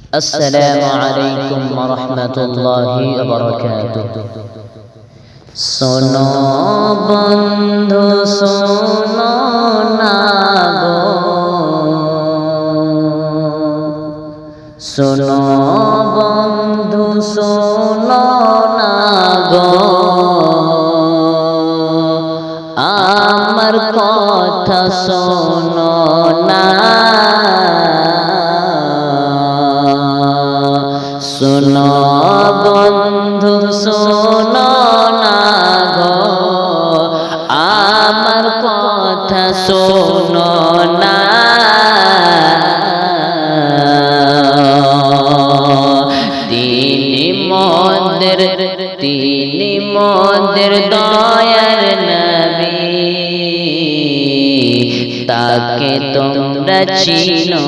আসসালামু আলাইকুম ওয়া রাহমাতুল্লাহি ওয়া বারাকাতুহু। শোনো বন্ধু শোনো না গো, শোনো বন্ধু শোনো না গো, আমার কথা শোনো না। শোনো বন্ধু শোনো না গো, আমার কথা শোনো না। তিনি মোদের দয়ার নবী, তাকে তোমরা চিনো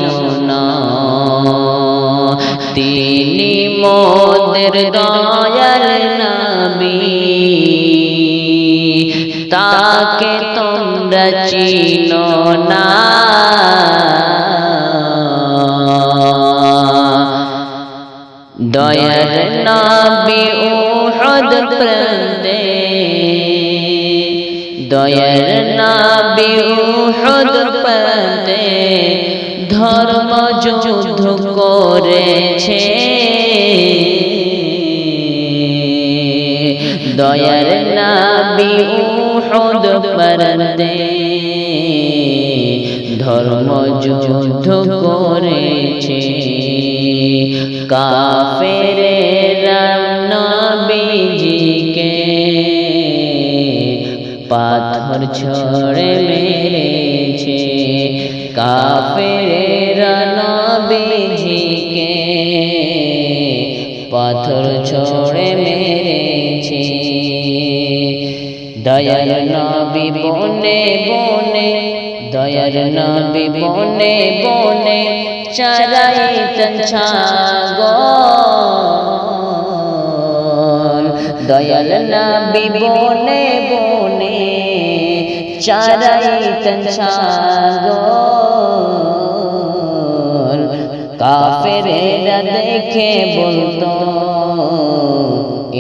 না। তিনি মোদের দয়ার নবী, তাকে তোমরা চিনো না। দয়ার নবী উহুদ প্রান্তে, দয়ার নবী উহুদ প্রান্তে ধর্ম যুদ্ধ করেছে। দয়ার নবী উহুদ প্রান্তে ধর্ম যুদ্ধ করেছে। কাফেরেরা নবীজিকে পাথর ছড়ে মেরেছে। কাফেরেরা নবীজিকে পাথর ছড়ে মেরেছে। দয়ার নবী বনে বনে, দয়ার নবী বনে বনে চরাইতেন ছাগল। দয়াল নবী বনে বনে চরাইতেন ছাগল। কাফেরেরা দেখে বলতো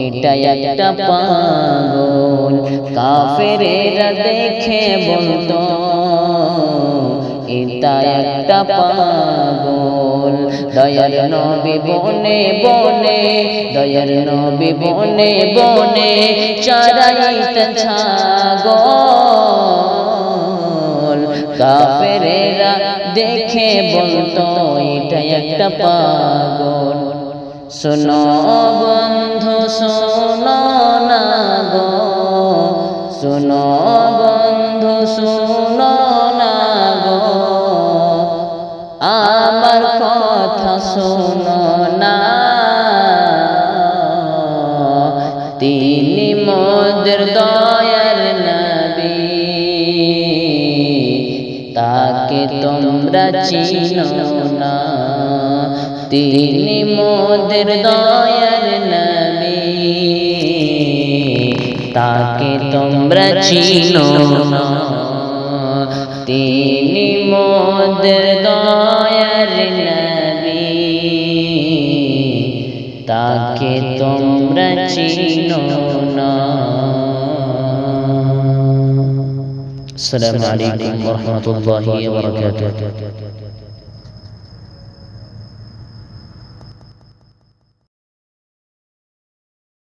এটা একটা পাগল। কাফেরেরা দেখে বলতো এটা একটা পাগল। দয়ার নবী বনে বনে, দয়ার নবী বনে বনে চরাইতেন ছাগল। কাফেরেরা দেখে বলতো এটা একটা পাগল। শোনো বন্ধু শোনো না গো, শোনো বন্ধু শোনো না গো, আমার কথা শোনো না। তিনি মোদের দয়ার নবী, তাকে তোমরা চিনো না। তিনি মোদের দয়ার নবী, তাকে তোমরা চিনো না। তিনি মোদের দয়ার নবী, তাকে তোমরা চিনো না। আসসালামু আলাইকুম ওয়া রাহমাতুল্লাহি ওয়া বারাকাতুহু।